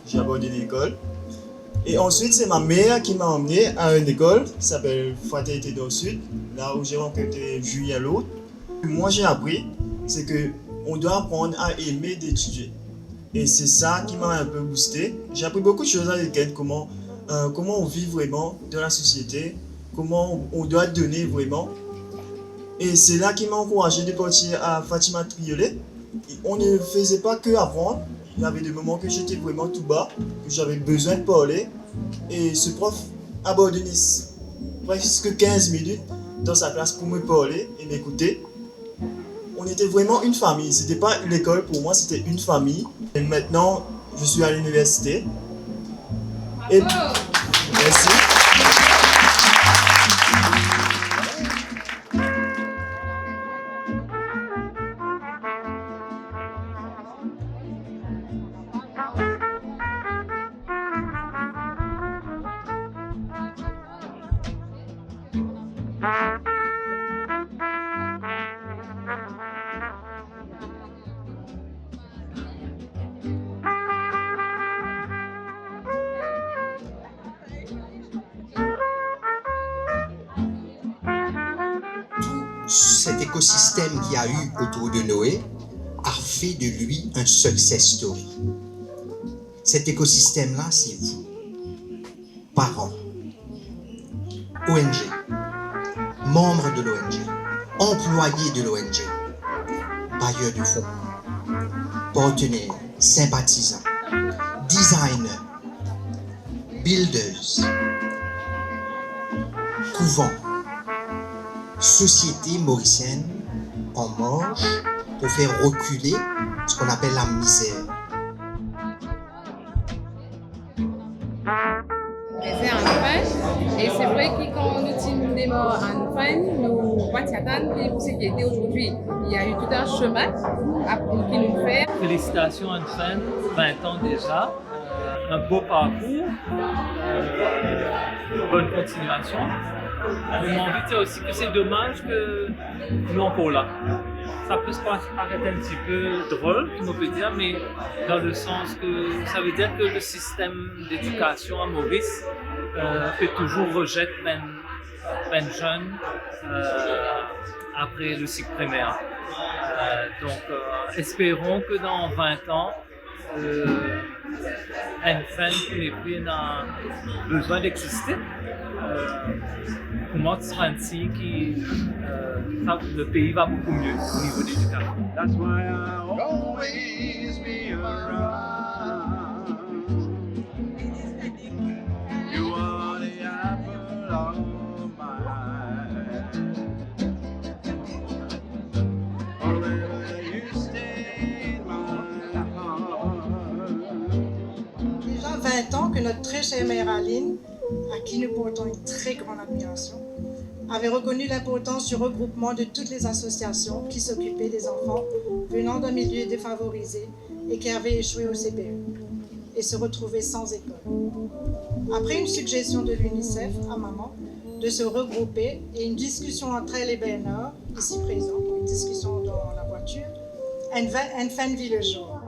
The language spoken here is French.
j'ai abordé l'école. Et ensuite, c'est ma mère qui m'a emmené à une école qui s'appelle Fraternité Nord Sud, là où j'ai rencontré Julien L'Autre. Moi, j'ai appris, c'est qu'on doit apprendre à aimer d'étudier. Et c'est ça qui m'a un peu boosté. J'ai appris beaucoup de choses avec elle, comment on vit vraiment dans la société, comment on doit donner vraiment. Et c'est là qui m'a encouragé de partir à Fatima Triolet. On ne faisait pas que apprendre. Il y avait des moments que j'étais vraiment tout bas, que j'avais besoin de parler. Et ce prof abordait presque 15 minutes dans sa classe pour me parler et m'écouter. On était vraiment une famille. C'était pas l'école pour moi, c'était une famille. Et maintenant, je suis à l'université. Et merci. Cet écosystème qu'il y a eu autour de Noé a fait de lui un success story. Cet écosystème-là, c'est vous, parents, ONG, membres de l'ONG, employés de l'ONG, bailleurs de fonds, partenaires, sympathisants, designers, builders, couvents, société mauricienne en marche pour faire reculer ce qu'on appelle la misère. C'est en fin, et c'est vrai que quand nous timons des morts en fin, nous Watiatan, puis pour ce qui était aujourd'hui, il y a eu tout un chemin qui nous fait. Félicitations en fin, 20 ans déjà, un beau parcours, bonne continuation. Mais mon envie de dire aussi que c'est dommage que nous encore là. Ça peut se paraître un petit peu drôle, on peut dire, mais dans le sens que ça veut dire que le système d'éducation à Maurice fait toujours rejeter ben jeunes après le cycle primaire. Donc espérons que dans 20 ans, une fin qui n'a besoin d'exister. Comment se rend-il que le pays va beaucoup mieux au niveau de l'éducation? That's why I'll always be around. You are the apple of my eye. Forever you stay in my heart. Déjà 20 ans que notre très chère mère Aline, à qui nous portons une très grande admiration, avait reconnu l'importance du regroupement de toutes les associations qui s'occupaient des enfants venant d'un milieu défavorisé et qui avaient échoué au CPE et se retrouvaient sans école. Après une suggestion de l'UNICEF à maman de se regrouper et une discussion entre elle et Bernard, ici présent, une discussion dans la voiture, une fin vit le jour.